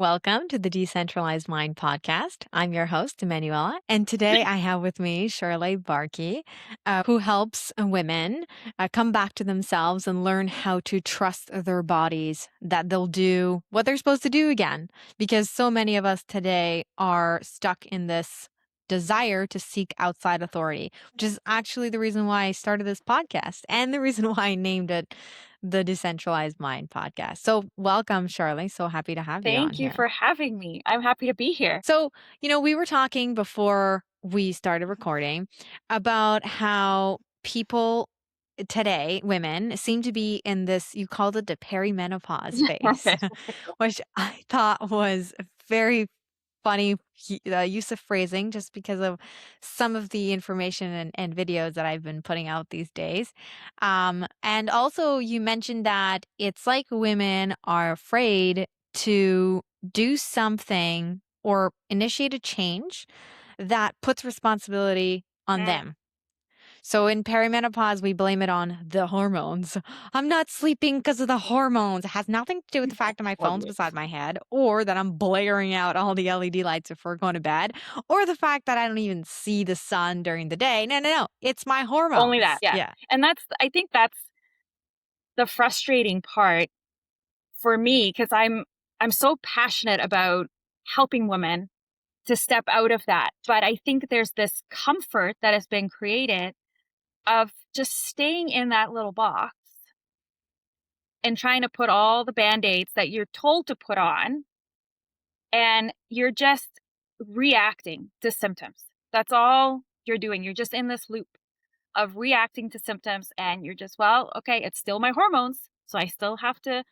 Welcome to the Decentralized Mind podcast. I'm your host, Emmanuela, and today I have with me Charlé Barkey, who helps women come back to themselves and learn how to trust their bodies, that they'll do what they're supposed to do again. Because so many of us today are stuck in this desire to seek outside authority, which is actually the reason why I started this podcast and the reason why I named it the Decentralized Mind podcast. So, welcome, Charlie. So happy to have you on Thank you here. for having me. I'm happy to be here. So, we were talking before we started recording about how people today, women, seem to be in this, you called it the perimenopause phase, which I thought was very funny use of phrasing just because of some of the information and videos that I've been putting out these days. And also, you mentioned that it's like women are afraid to do something or initiate a change that puts responsibility on Mm, them. So in perimenopause, we blame it on the hormones. I'm not sleeping because of the hormones. It has nothing to do with the fact that my phone's lovely. beside my head or that I'm blaring out all the LED lights before going to bed or the fact that I don't even see the sun during the day. No, no, no. It's my Only that, hormones. yeah. Yeah. And I think that's the frustrating part for me because I'm so passionate about helping women to step out of that. But I think there's this comfort that has been created of just staying in that little box and trying to put all the band-aids that you're told to put on, and you're just reacting to symptoms. That's all you're doing. You're just in this loop of reacting to symptoms, and you're just, well, okay, it's still my hormones, so I still have to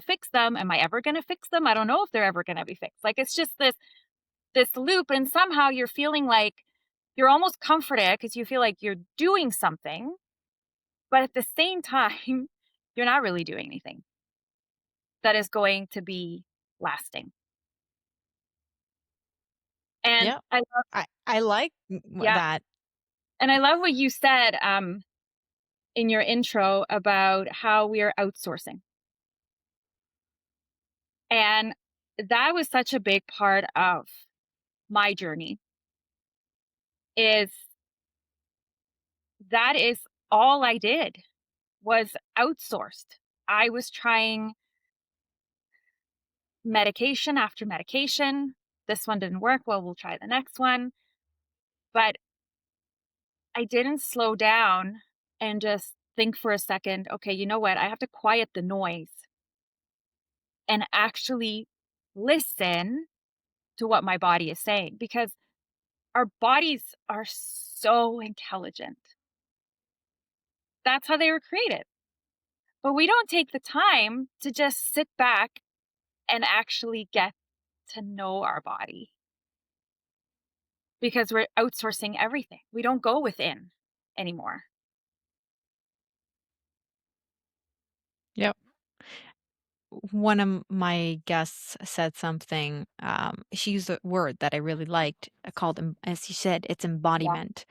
fix them. Am I ever going to fix them? I don't know if they're ever going to be fixed. Like, it's just this loop, and somehow you're feeling like you're almost comforted because you feel like you're doing something, but at the same time you're not really doing anything that is going to be lasting. And Yeah. I love, I like yeah, that. and I love what you said in your intro about how we are outsourcing. And that was such a big part of my journey, is that is all I did was outsourced. I was trying medication after medication. This one didn't work. Well, we'll try the next one. But I didn't slow down and just think for a second, okay, you know what? I have to quiet the noise and actually listen to what my body is saying, because our bodies are so intelligent. That's how they were created. But we don't take the time to just sit back and actually get to know our body because we're outsourcing everything. We don't go within anymore. Yep. One of my guests said something. She used a word that I really liked called, as she said, it's Yeah. embodiment.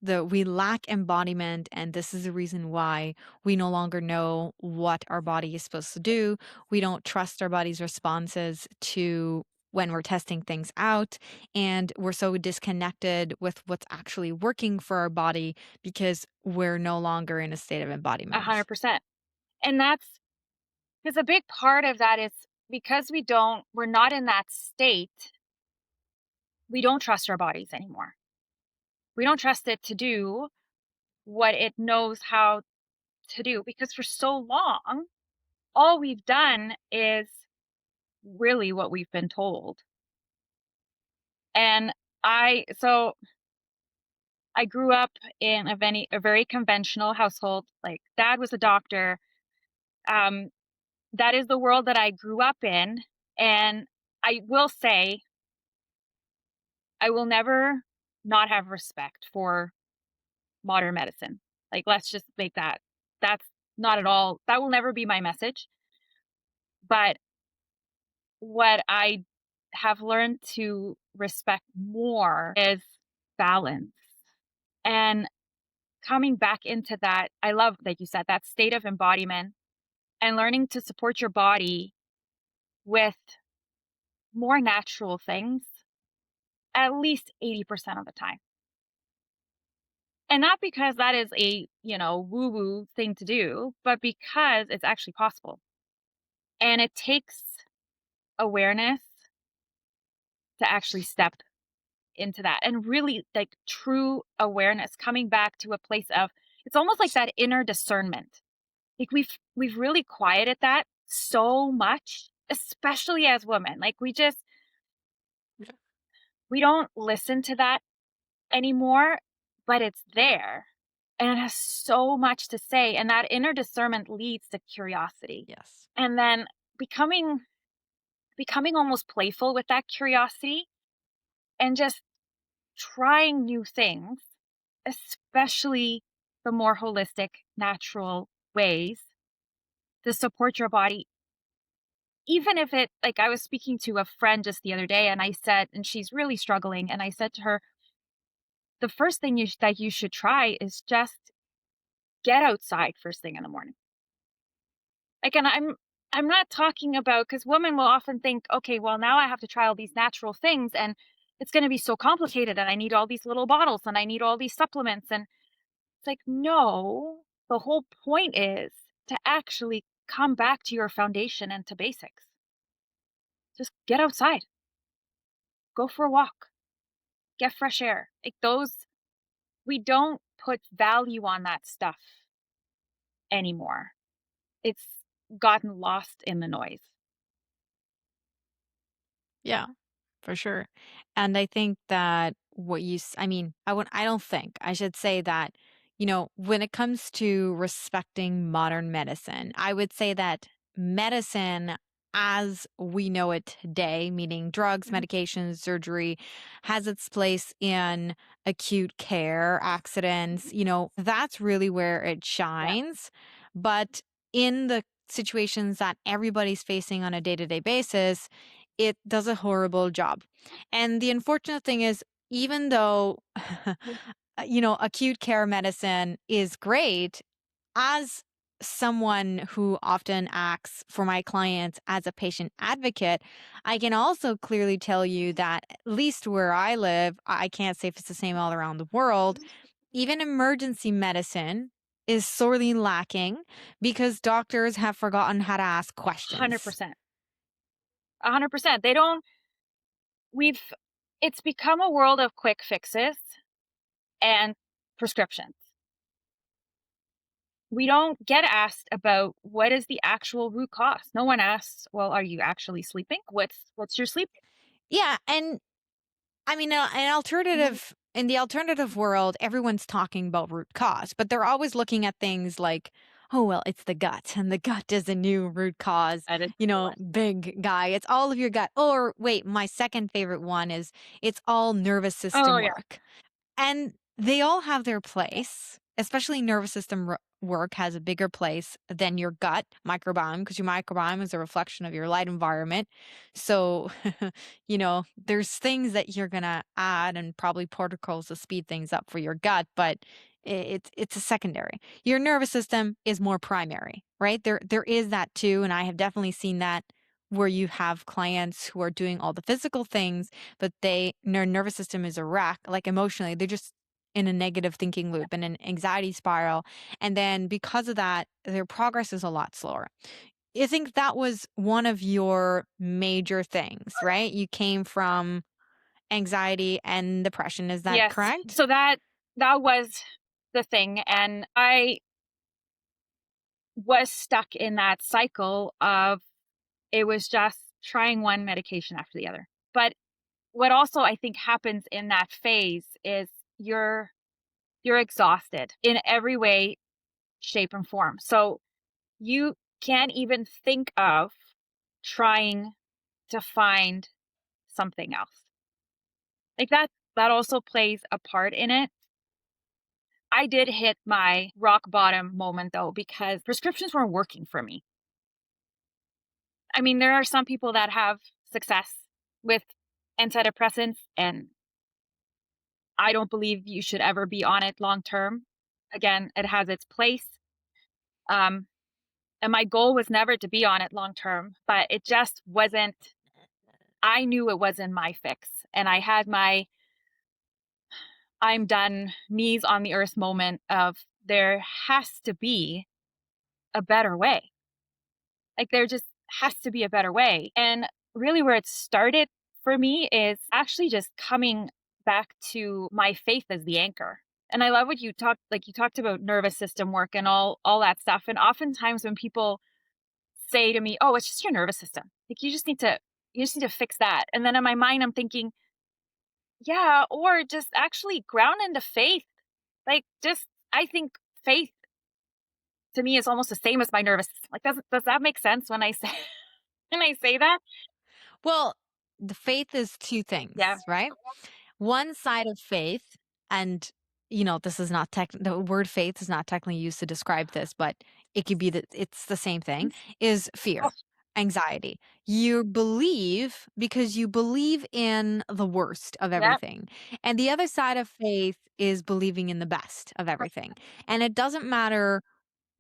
We lack embodiment, and this is the reason why we no longer know what our body is supposed to do. We don't trust our body's responses to when we're testing things out, and we're so disconnected with what's actually working for our body because we're no longer in a state of embodiment. 100%. And that's because a big part of that is because we're not in that state, we don't trust our bodies anymore. We don't trust it to do what it knows how to do, because for so long, all we've done is really what we've been told. And so I grew up in a very conventional household. Like, dad was a doctor. Um, that is the world that I grew up in. And I will say, I will never not have respect for modern medicine. Like, let's just make that's not at all, that will never be my message. But what I have learned to respect more is balance. And coming back into that, I love, like you said, that state of embodiment and learning to support your body with more natural things at least 80% of the time. And not because that is a, woo woo thing to do, but because it's actually possible. And it takes awareness to actually step into that and really like true awareness coming back to a place of it's almost like that inner discernment. Like we've really quieted that so much, especially as women. Like Yeah. we don't listen to that anymore, but it's there. And it has so much to say. And that inner discernment leads to curiosity. Yes. And then becoming becoming almost playful with that curiosity and just trying new things, especially the more holistic, natural ways to support your body. Even if it, like, I was speaking to a friend just the other day, and I said, and she's really struggling, and I said to her, the first thing that you should try is just get outside first thing in the morning. Like, and I'm not talking about because women will often think, okay, well, now I have to try all these natural things, and it's going to be so complicated, and I need all these little bottles, and I need all these supplements, and it's like, no, the whole point is to actually come back to your foundation and to basics. Just get outside, go for a walk, get fresh air. Like those, we don't put value on that stuff anymore. It's gotten lost in the noise. Yeah. For sure. And I think that I mean, I don't think, I should say that, when it comes to respecting modern medicine, I would say that medicine as we know it today, meaning drugs, Mhm. medications, surgery, has its place in acute care, Mhm. accidents, that's really where it Yeah, shines. But in the situations that everybody's facing on a day-to-day basis, it does a horrible job. And the unfortunate thing is, even though, acute care medicine is great, as someone who often acts for my clients as a patient advocate, I can also clearly tell you that at least where I live, I can't say if it's the same all around the world, even emergency medicine is sorely lacking because doctors have forgotten how to ask questions. 100%. 100%. They don't, we've, it's become a world of quick fixes and prescriptions. We don't get asked about what is the actual root cause. No one asks, well, are you actually sleeping? What's your sleep? Yeah, and I mean, an Mhm. alternative in the alternative world, everyone's talking about root cause, but they're always looking at things like, oh, well, it's the gut, and the gut is a new root cause, That is the one. big guy. It's all of your gut. Or wait, my second favorite one is it's all nervous Oh, system yeah. work. And they all have their place, especially nervous system work has a bigger place than your gut microbiome because your microbiome is a reflection of your light environment. So, there's things that you're going to add and probably protocols to speed things up for your gut, but it's a secondary. Your nervous system is more primary, right? There is that too, and I have definitely seen that where you have clients who are doing all the physical things but their nervous system is a wreck, like emotionally, they're just in a negative thinking loop and an anxiety spiral. And then because of that, their progress is a lot slower. I think that was one of your major things, right? You came from anxiety and depression. Is that Yes. correct? So that was the thing, and I was stuck in that cycle of it was just trying one medication after the other. But what also I think happens in that phase is you're you're exhausted in every way, shape, and form. So you can't even think of trying to find something else. Like that also plays a part in it. I did hit my rock bottom moment though, because prescriptions weren't working for me. I mean, there are some people that have success with antidepressants, and I don't believe you should ever be on it long term. Again, it has its place. Um, and my goal was never to be on it long term, but it just wasn't. I knew it wasn't my fix. And I had my I'm done knees on the earth moment of there has to be a better way. Like there just has to be a better way. And really where it started for me is actually just coming back to my faith as the anchor. And I love what you talked about nervous system work and all that stuff. And oftentimes when people say to me, "Oh, it's just your nervous system. Like you just need to fix that." And then in my mind I'm thinking, "Yeah, or just actually ground into faith." Like just I think faith to me is almost the same as my nervous system. Like does that make sense when I say when I say that? Well, the faith is two Yeah. things, right? One side of faith, and this is not the word faith is not technically used to describe this, but it could be that it's the same thing, is Oh, fear, anxiety. You believe because you believe in the worst of yep. everything. And the other side of faith is believing in the best of everything. And it doesn't matter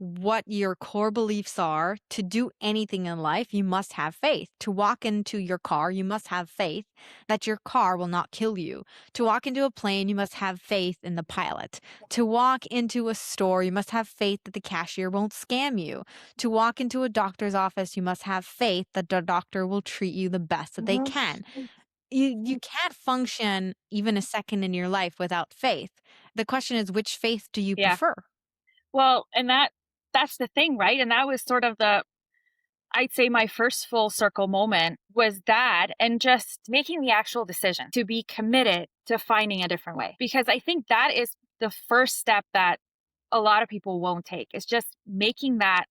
what your core beliefs are. To do anything in life, you must have faith. To walk into your car, you must have faith that your car will not kill you. To walk into a plane, you must have faith in the pilot. To walk into a store, you must have faith that the cashier won't scam you. To walk into a doctor's office, you must have faith that the doctor will treat you the best that they Mhm. can. You can't function even a second in your life without faith. The question is, which faith do you Yeah. prefer? Well, and that's the thing, right? And that was sort of the I'd say my first full circle moment was that and just making the actual decision to be committed to finding a different way. Because I think that is the first step that a lot of people won't take is just making that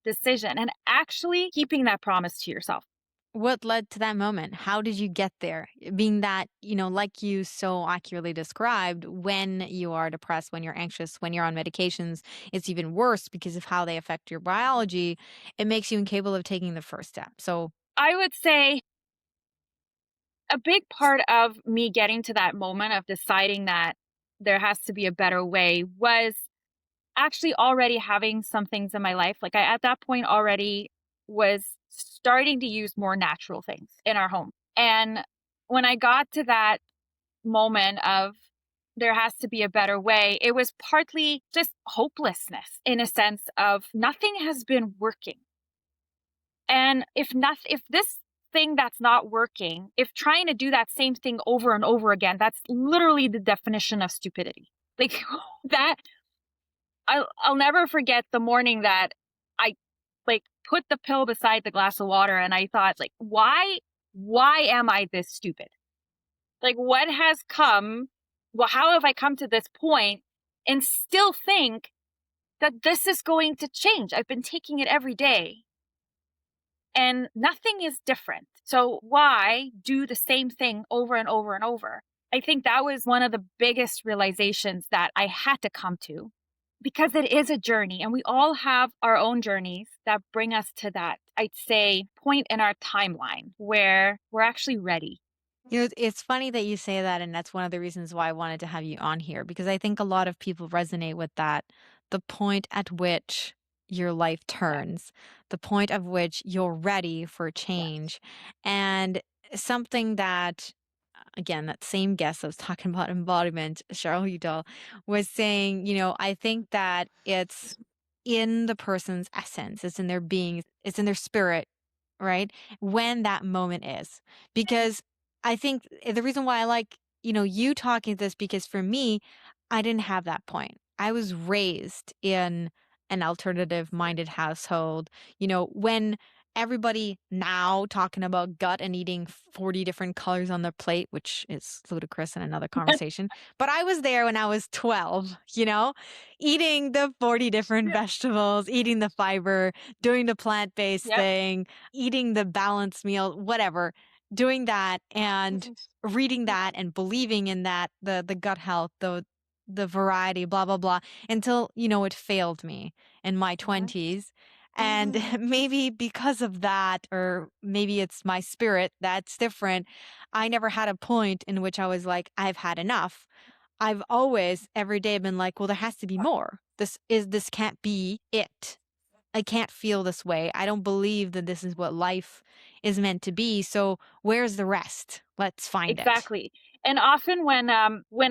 decision and actually keeping that promise to yourself. What led to that moment? How did you get there? Being that, like you so accurately described, when you are depressed, when you're anxious, when you're on medications, it's even worse because of how they affect your biology. It makes you incapable of taking the first step. So, I would say a big part of me getting to that moment of deciding that there has to be a better way was actually already having some things in my life. Like I at that point already was starting to use more natural things in our home. And when I got to that moment of there has to be a better way, it was partly just hopelessness in a sense of nothing has been working. And if this thing that's not working, if trying to do that same thing over and over again, that's literally the definition of stupidity. Like that I'll never forget the morning that I like put the pill beside the glass of water and I thought like why am I this stupid? Like what has come well how have I come to this point and still think that this is going to change? I've been taking it every day and nothing is different. So why do the same thing over and over and over? I think that was one of the biggest realizations that I had to come to because it is a journey and we all have our own journeys that bring us to that, I'd say, point in our timeline where we're actually ready. it's funny that you say that. And that's one of the reasons why I wanted to have you on here, because I think a lot of people resonate with that. The point at which your life Yeah. turns, the point of which you're ready for Yes. change. And something that, again, that same guest I was talking about embodiment, Charlé was saying, I think that it's in the person's essence, it's in their being, it's in their spirit, right? When that moment is. Because I think the reason why I like, you talking this, because for me, I didn't have that point. I was raised in an alternative minded household. When everybody now talking about gut and eating 40 different colors on their plate, which is ludicrous in another conversation. But I was there when I was 12, eating the 40 different Yeah. vegetables, eating the fiber, doing the plant based Yep. thing, eating the balanced meal, whatever, doing that and reading that and believing in that, the gut health, the variety, blah, blah, blah, until, it failed me in my Mhm. 20s. And maybe because of that, or maybe it's my spirit that's different, I never had a point in which I was like, I've had enough. I've always, every day, been like, well, there has to be more. This can't be it. I can't feel this way. I don't believe that this is what life is meant to be. So where's the rest? Let's find it. Exactly. And often when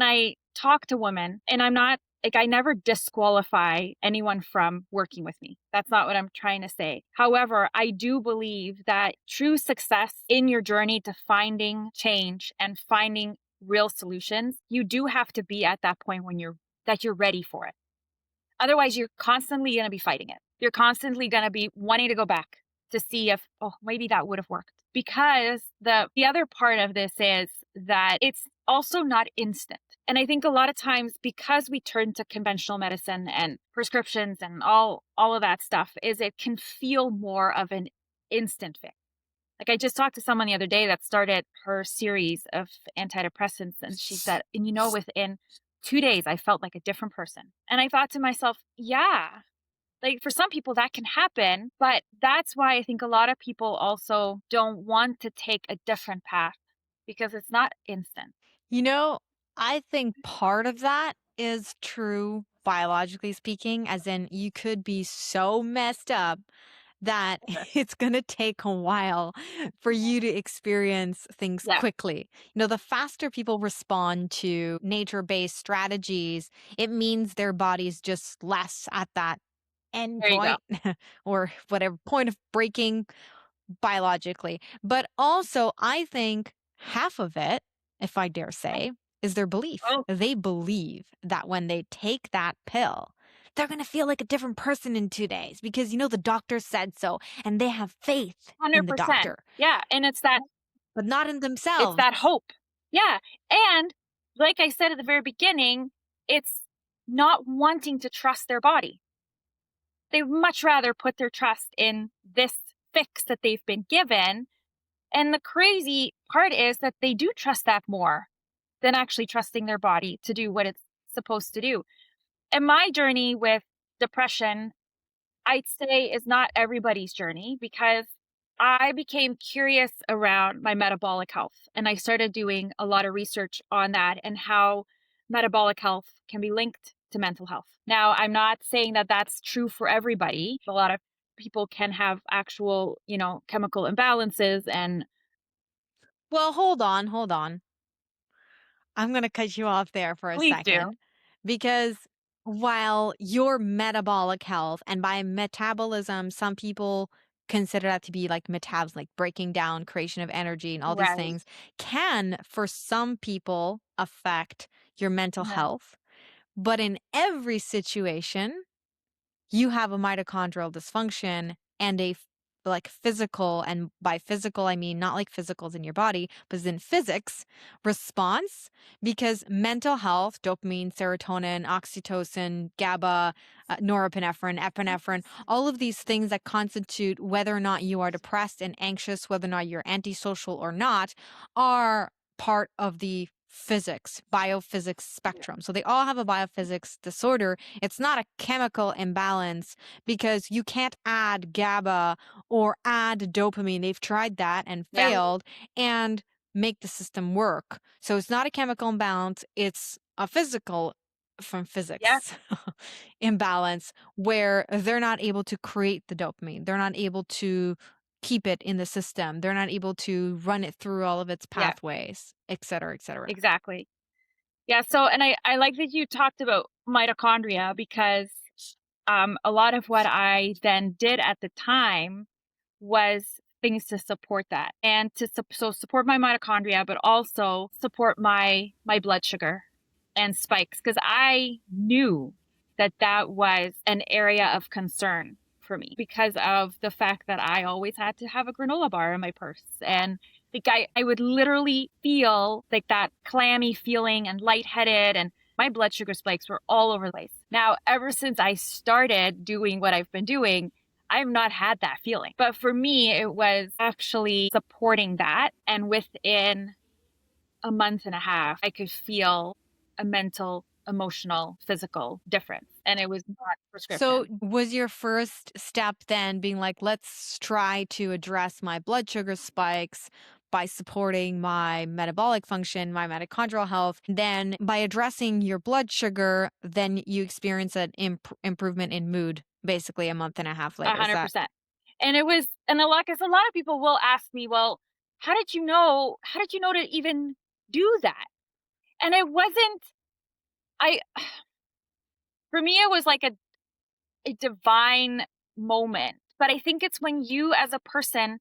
I talk to women, and I'm not like, I never disqualify anyone from working with me. That's not what I'm trying to say. However, I do believe that true success in your journey to finding change and finding real solutions, you do have to be at that point when you're ready for it. Otherwise, you're constantly going to be fighting it. You're constantly going to be wanting to go back to see if, oh, maybe that would have worked. Because the other part of this is that it's also not instant. And I think a lot of times, because we turn to conventional medicine and prescriptions and all of that stuff, is it can feel more of an instant fix. Like, I just talked to someone the other day that started her series of antidepressants, and she said, and within 2 days, I felt like a different person. And I thought to myself, yeah, like, for some people that can happen, but that's why I think a lot of people also don't want to take a different path, because it's not instant. You know, I think part of that is true biologically speaking, as in you could be so messed up that it's going to take a while for you to experience things Yeah, quickly. The faster people respond to nature-based strategies, it means their body's just less at that end there you go. point or whatever point of breaking biologically. But also, I think half of it, if I dare Yeah. say, is their belief. Oh, They believe that when they take that pill, they're going to feel like a different person in 2 days because, the doctor said so. And they have faith in the 100%. doctor, Yeah. And but not in it's themselves. that hope. Yeah. And like I said at the very beginning, it's not wanting to trust their body. They much rather put their trust in this fix that they've been given. And the crazy part is that they do trust that more than actually trusting their body to do what it's supposed to do. And my journey with depression, I'd say, is not everybody's journey, because I became curious around my metabolic health, and I started doing a lot of research on that and how metabolic health can be linked to mental health. Now, I'm not saying that that's true for everybody. A lot of people can have actual, chemical imbalances, and Well, hold on, hold on. I'm going to cut you off there for a please second do. because while your metabolic health, and by metabolism, some people consider that to be like metabs, like breaking down, creation of energy, and all these Right. things, can for some people affect your mental Uh-huh. health. But in every situation, you have a mitochondrial dysfunction and like physical, and by physical I mean not like physicals in your body but in physics response, because mental health, dopamine, serotonin, oxytocin, GABA, norepinephrine, epinephrine, all of these things that constitute whether or not you are depressed and anxious, whether or not you're antisocial or not, are part of the biophysics Yeah. spectrum. So they all have a biophysics disorder. It's not a chemical imbalance because you can't add GABA or add dopamine. They've tried that and Yeah. failed and make the system work. So it's not a chemical imbalance, it's a physical from Yeah. physics imbalance where they're not able to create the dopamine. They're not able to keep it in the system. They're not able to run it through all of its Yeah. pathways, et cetera, et cetera. Exactly. Yeah. So, and I like that you talked about mitochondria, because a lot of what I then did at the time was things to support that, and to support my mitochondria, but also support my blood sugar and spikes, because I knew that that was an area of concern for me, because of the fact that I always had to have a granola bar in my purse. And like, I would literally feel like that clammy feeling and lightheaded, and my blood sugar spikes were all over the place. Now, ever since I started doing what I've been doing, I've not had that feeling. But for me, it was actually supporting that. And within a month and a half, I could feel a mental, emotional, physical difference. And it was not So, prescription. was your first step then being like, let's try to address my blood sugar spikes by supporting my metabolic function, my mitochondrial health? Then, by addressing your blood sugar, then you experience an improvement in mood basically a month and a half later. Is that 100%. And it was, and a lot, 'cause a lot of people will ask me, "Well, how did you know to even do that?" And it wasn't, I for me, it was like a divine moment. But I think it's when you as a person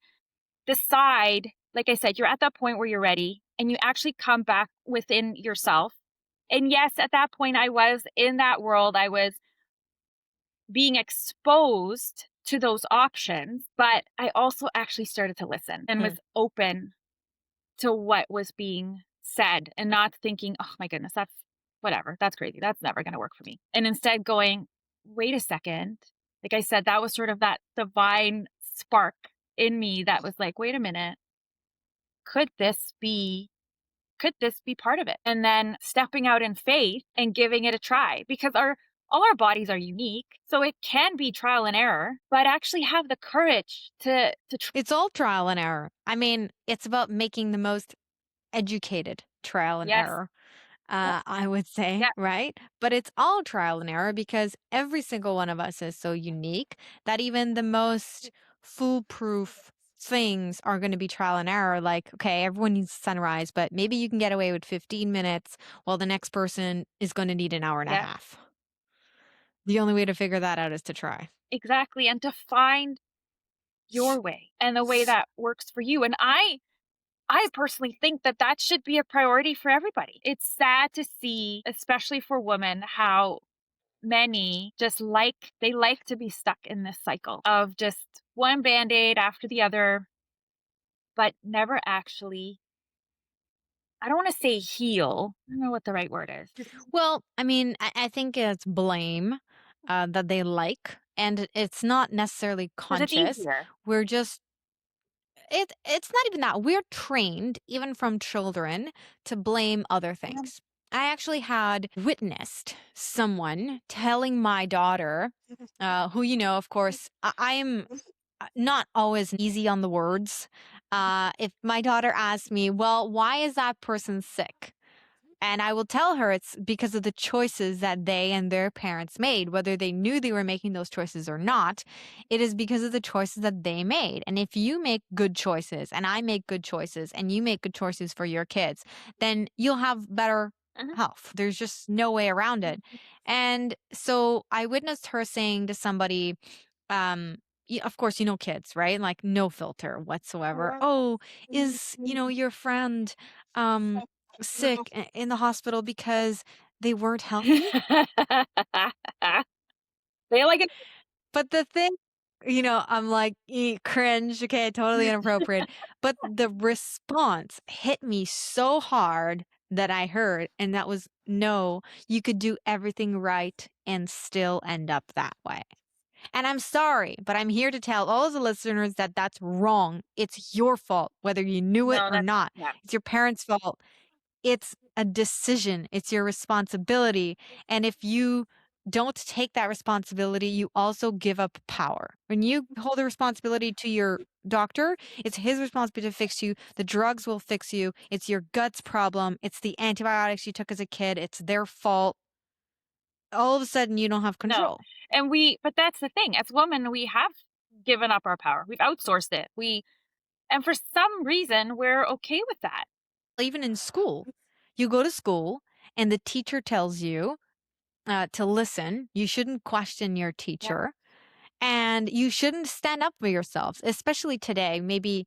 decide, like I said, you're at that point where you're ready and you actually come back within yourself. And yes, at that point, I was in that world. I was being exposed to those options, but I also actually started to listen and mm, was open to what was being said and not thinking, oh my goodness, that's whatever. That's crazy. That's never going to work for me. And instead going, wait a second. Like I said, that was sort of that divine spark in me that was like, wait a minute, could this be could this be part of it? And then stepping out in faith and giving it a try, because our all our bodies are unique. So it can be trial and error, but actually have the courage to try. it's all trial and error. I mean, it's about making the most educated trial and Yes. error, I would say, Yeah. right? But it's all trial and error because every single one of us is so unique that even the most foolproof things are going to be trial and error. Like, okay, everyone needs sunrise, but maybe you can get away with 15 minutes while the next person is going to need an hour and a Yeah. half. The only way to figure that out is to try. Exactly. And to find your way and the way that works for you. And I personally think that that should be a priority for everybody. It's sad to see, especially for women, how many just they like to be stuck in this cycle of just one band-aid after the other, but never actually, I don't want to say heal. I don't know what the right word is. Well, I mean, I think it's blame that they like, and it's not necessarily Because it's conscious. easier. We're just it's not even that. We're trained, even from children, to blame other things. I actually had witnessed someone telling my daughter, who, of course, I am not always easy on the words. If my daughter asks me, well, why is that person sick? And I will tell her it's because of the choices that they and their parents made, whether they knew they were making those choices or not. It is because of the choices that they made. And if you make good choices and I make good choices and you make good choices for your kids, then you'll have better Mhm. health. There's just no way around it. And so I witnessed her saying to somebody, um, of course, kids, right? Like no filter whatsoever. Oh, is, your friend, um, sick in the hospital because they weren't healthy? They like it. But the thing, I'm like, cringe. Okay, totally inappropriate. But the response hit me so hard that I heard, and that was no, you could do everything right and still end up that way. And I'm sorry, but I'm here to tell all of the listeners that that's wrong. It's your fault, whether you knew it No, or that's, not. yeah. It's your parents' fault. It's a decision, it's your responsibility. And if you don't take that responsibility, you also give up power. When you hold the responsibility to your doctor, it's his responsibility to fix you. The drugs will fix you. It's your gut's problem. It's the antibiotics you took as a kid. It's their fault. All of a sudden, you don't have No. control. And but that's the thing. As women, we have given up our power. We've outsourced it. And for some reason, we're okay with that. Even in school, you go to school and the teacher tells you to listen. You shouldn't question your Yeah. teacher. And you shouldn't stand up for yourselves, especially today. Maybe,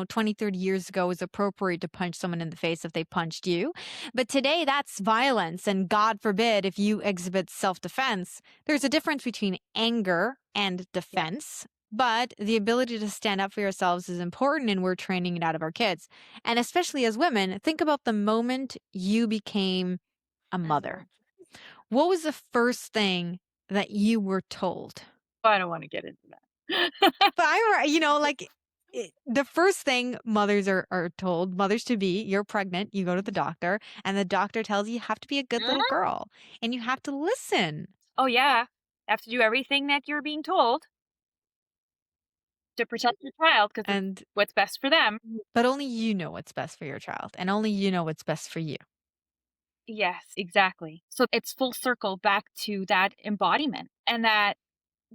20, 30 years ago it was appropriate to punch someone in the face if they punched you. But today that's violence. And God forbid if you exhibit self defense. There's a difference between anger and Yeah. defense. But the ability to stand up for yourselves is important, and we're training it out of our kids. And especially as women, think about the moment you became a Mhm. mother. What was the first thing that you were told? I don't want to get into that. But like the first thing mothers are told, mothers to be, you're pregnant, you go to the doctor, and the doctor tells you have to be a good little Mhm. girl and you have to listen. Oh, yeah. Have to do everything that you're being told to protect your child because it's And what's best for them. but only you know what's best for your child and only you know what's best for you. Yes, exactly. So it's full circle back to that embodiment and that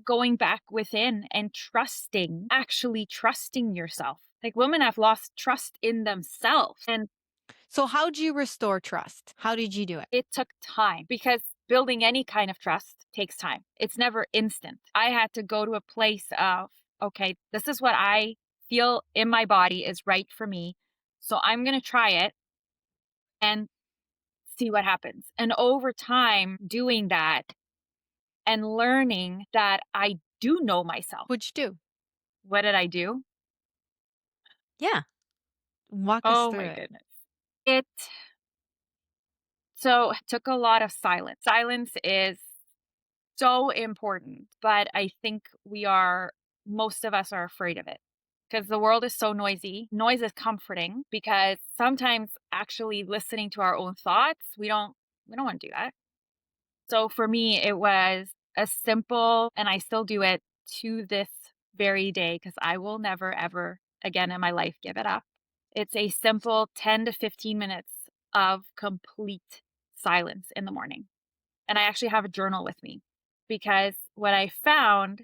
going back within and trusting, actually trusting yourself. Like women have lost trust in themselves. And So how'd you restore trust? How did you do it? it took time because building any kind of trust takes time. It's never instant. I had to go to a place of, okay, this is what I feel in my body is right for me. So I'm going to try it and see what happens. And over time, doing that and learning that I do know myself. What'd you do? What did I do? Yeah. Walk us Oh through my it. goodness. It so took a lot of silence. Silence is so important, but I think most of us are afraid of it because the world is so noisy. Noise is comforting because sometimes actually listening to our own thoughts, we don't want to do that. So for me, it was a simple, and I still do it to this very day because I will never, ever again in my life give it up. It's a simple 10 to 15 minutes of complete silence in the morning. And I actually have a journal with me because what I found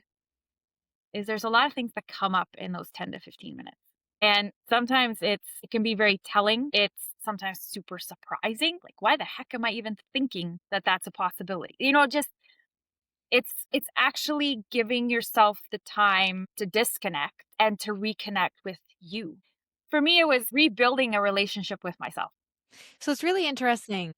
is there's a lot of things that come up in those 10 to 15 minutes. And sometimes it can be very telling. It's sometimes super surprising. Like, why the heck am I even thinking that that's a possibility? Just it's actually giving yourself the time to disconnect and to reconnect with you. For me, it was rebuilding a relationship with myself. So it's really interesting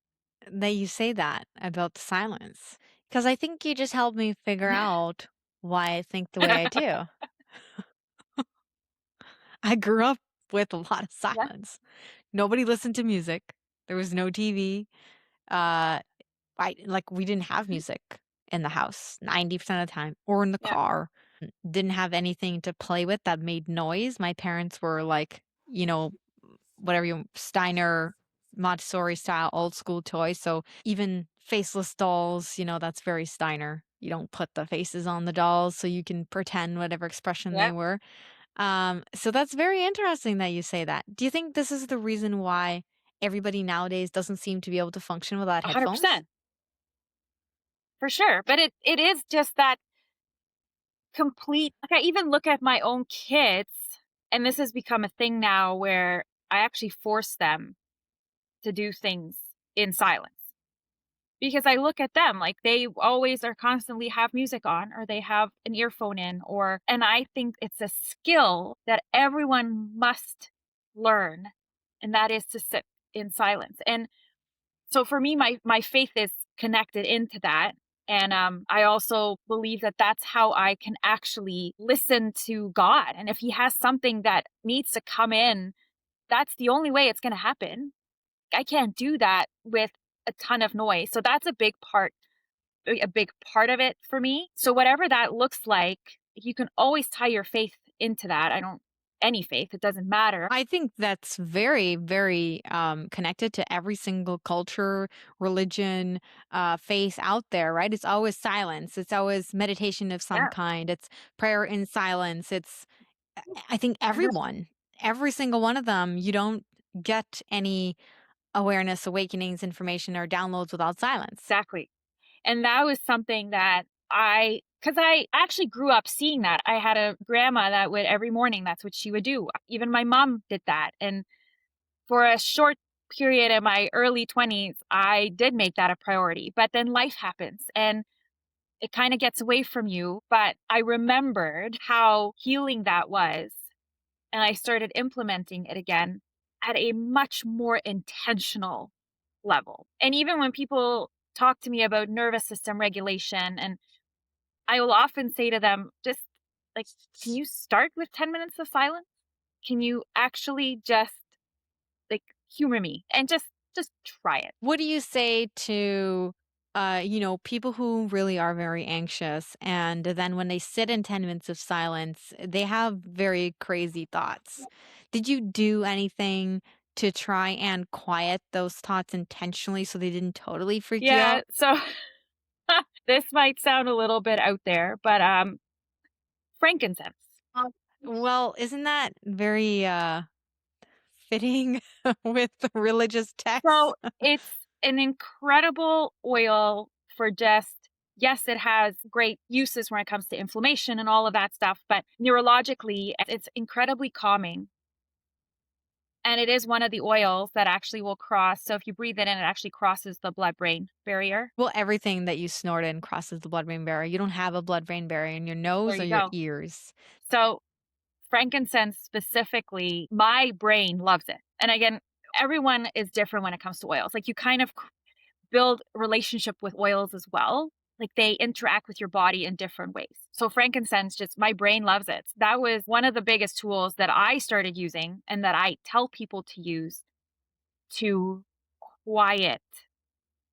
that you say that about the silence, because I think you just helped me figure out why I think the way I do. I grew up with a lot of Yeah, silence. Nobody listened to music. There was no TV. Uh, we didn't have mhm, music in the house 90% of the time or in the yeah, car. Didn't have anything to play with that made noise. My parents were like, whatever Steiner Montessori style old school toys. So even faceless dolls, that's very Steiner. You don't put the faces on the dolls so you can pretend whatever expression yeah, they were. So that's very interesting that you say that. Do you think this is the reason why everybody nowadays doesn't seem to be able to function without headphones? 100% for sure. But it is just that complete. Like I even look at my own kids, and this has become a thing now where I actually force them to do things in silence. Because I look at them like they always are constantly have music on or they have an earphone in and I think it's a skill that everyone must learn, and that is to sit in silence. And so for me, my faith is connected into that. And I also believe that that's how I can actually listen to God. And if he has something that needs to come in, that's the only way it's going to happen. I can't do that with a ton of noise. So that's a big part of it for me. So whatever that looks like, you can always tie your faith into that. I don't any faith, it doesn't matter. I think that's very, very connected to every single culture, religion, faith out there, right? It's always silence. It's always meditation of some Yeah. kind. It's prayer in silence. I think 100%. every single one of them, you don't get any awareness, awakenings, information, or downloads without silence. Exactly. And that was something that because I actually grew up seeing that. I had a grandma that would every morning, that's what she would do. Even my mom did that. And for a short period in my early 20s, I did make that a priority. But then life happens and it kind of gets away from you. But I remembered how healing that was. And I started implementing it again at a much more intentional level. And even when people talk to me about nervous system regulation, and I will often say to them, just like, can you start with 10 minutes of silence? Can you actually just like humor me and just try it? What do you say to, people who really are very anxious and then when they sit in 10 minutes of silence, they have very crazy thoughts. Did you do anything to try and quiet those thoughts intentionally so they didn't totally freak you Yeah. out? So this might sound a little bit out there, but frankincense. Well, isn't that very fitting with the religious texts? So it's an incredible oil for just Yes, it has great uses when it comes to inflammation and all of that stuff, but neurologically, it's incredibly calming. And it is one of the oils that actually will cross. So if you breathe it in, it actually crosses the blood brain barrier. Well, everything that you snort in crosses the blood-brain barrier. You don't have a blood-brain barrier in your There nose or you your go. ears. So frankincense specifically, my brain loves it. And again, everyone is different when it comes to oils. Like you kind of build a relationship with oils as well. Like they interact with your body in different ways. So frankincense, just my brain loves it. That was one of the biggest tools that I started using and that I tell people to use to quiet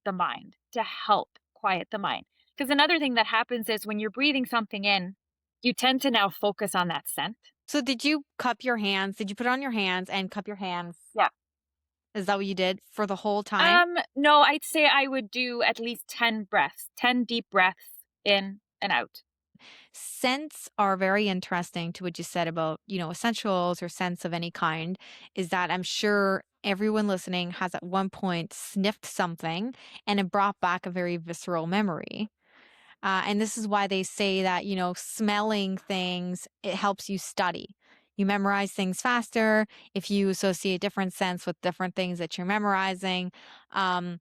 the mind, to help quiet the mind. Because another thing that happens is when you're breathing something in, you tend to now focus on that scent. So did you cup your hands? Did you put it on your hands and cup your hands? Yeah. Is that what you did for the whole time? No, I'd say I would do at least 10 breaths, 10 deep breaths in and out. Scents are very interesting to what you said about, essentials or scents of any kind, is that I'm sure everyone listening has at one point sniffed something and it brought back a very visceral memory. And this is why they say that, smelling things, it helps you study. You memorize things faster if you associate different scents with different things that you're memorizing. Um,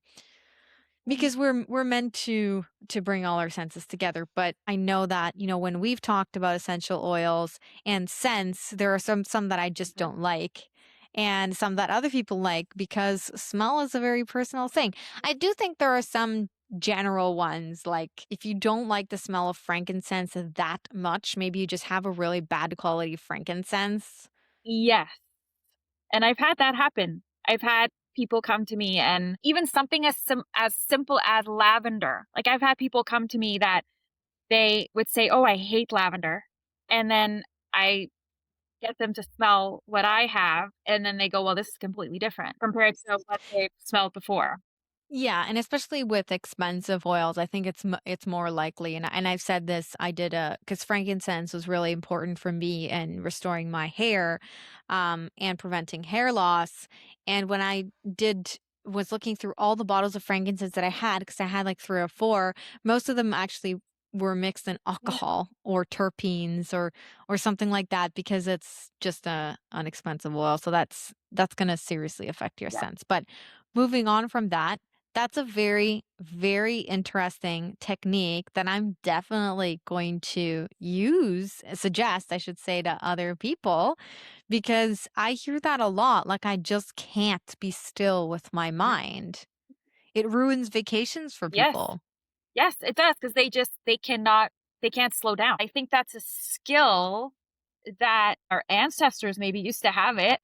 because we're meant to bring all our senses together, but I know that, when we've talked about essential oils and scents, there are some that I just Mhm. don't like and some that other people like because smell is a very personal thing. I do think there are some general ones, like if you don't like the smell of frankincense that much, maybe you just have a really bad quality frankincense. Yes. And I've had that happen. I've had people come to me and even something as simple as lavender. Like I've had people come to me that they would say, "Oh, I hate lavender." And then I get them to smell what I have and then they go, "Well, this is completely different compared to what they've smelled before." Yeah, and especially with expensive oils, I think it's more likely. And I've said this. I did a because frankincense was really important for me in restoring my hair, and preventing hair loss. And when I did was looking through all the bottles of frankincense that I had, because I had like 3 or 4, most of them actually were mixed in Mhm. alcohol or terpenes or something like that because it's just an expensive oil. So that's going to seriously affect your Yeah. sense. But moving on from that, that's a very, very interesting technique that I'm definitely going to suggest, I should say, to other people because I hear that a lot. Like, I just can't be still with my Mhm. mind. It ruins vacations for Yes. people. Yes, it does because they can't slow down. I think that's a skill that our ancestors maybe used to have it,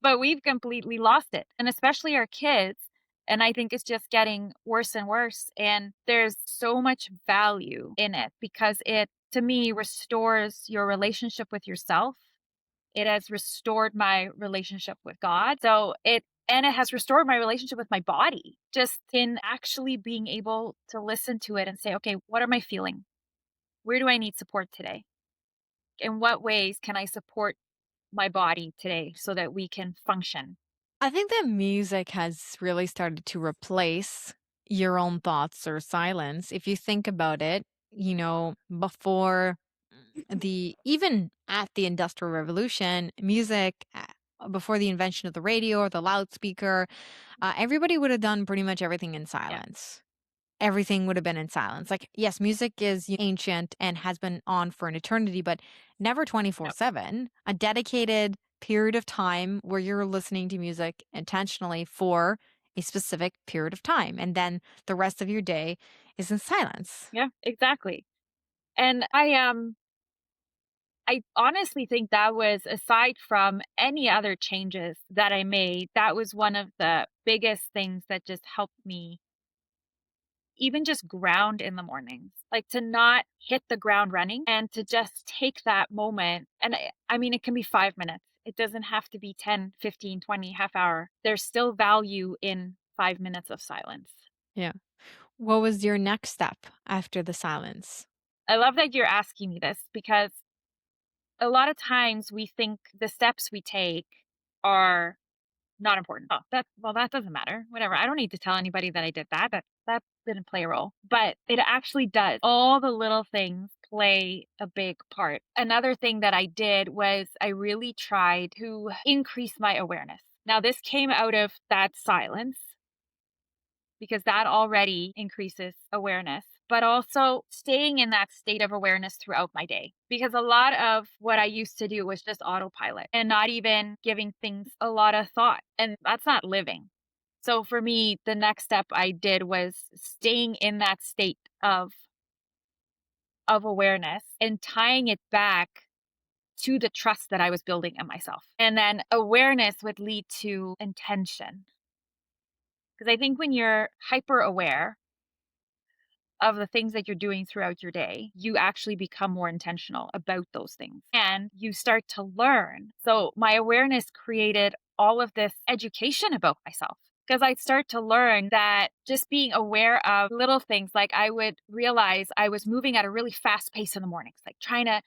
but we've completely lost it, and especially our kids, and I think it's just getting worse and worse, and there's so much value in it because it, to me, restores your relationship with yourself. It has restored my relationship with God. And it has restored my relationship with my body just in actually being able to listen to it and say, okay, what am I feeling? Where do I need support today? In what ways can I support my body today so that we can function? I think that music has really started to replace your own thoughts or silence. If you think about it, before the even at the Industrial Revolution, music, before the invention of the radio or the loudspeaker, everybody would have done pretty much everything in Yeah. silence. Everything would have been in silence. Like, yes, music is ancient and has been on for an eternity, but never No. 24/7. A dedicated period of time where you're listening to music intentionally for a specific period of time. And then the rest of your day is in silence. Yeah, exactly. And I honestly think that was, aside from any other changes that I made, that was one of the biggest things that just helped me even just ground in the mornings, like to not hit the ground running and to just take that moment. And I mean, it can be 5 minutes. It doesn't have to be 10, 15, 20, half hour. There's still value in 5 minutes of silence. Yeah. What was your next step after the silence? I love that you're asking me this because a lot of times we think the steps we take are Not important. Oh, that doesn't matter. Whatever. I don't need to tell anybody that I did that. That didn't play a role. But it actually does. All the little things play a big part. Another thing that I did was I really tried to increase my awareness. Now, this came out of that silence because that already increases awareness, but also staying in that state of awareness throughout my day. Because a lot of what I used to do was just autopilot and not even giving things a lot of thought. And that's not living. So for me, the next step I did was staying in that state of awareness and tying it back to the trust that I was building in myself. And then awareness would lead to intention. Because I think when you're hyper aware of the things that you're doing throughout your day, you actually become more intentional about those things and you start to learn. So, my awareness created all of this education about myself because I'd start to learn that just being aware of little things, like I would realize I was moving at a really fast pace in the mornings, like trying to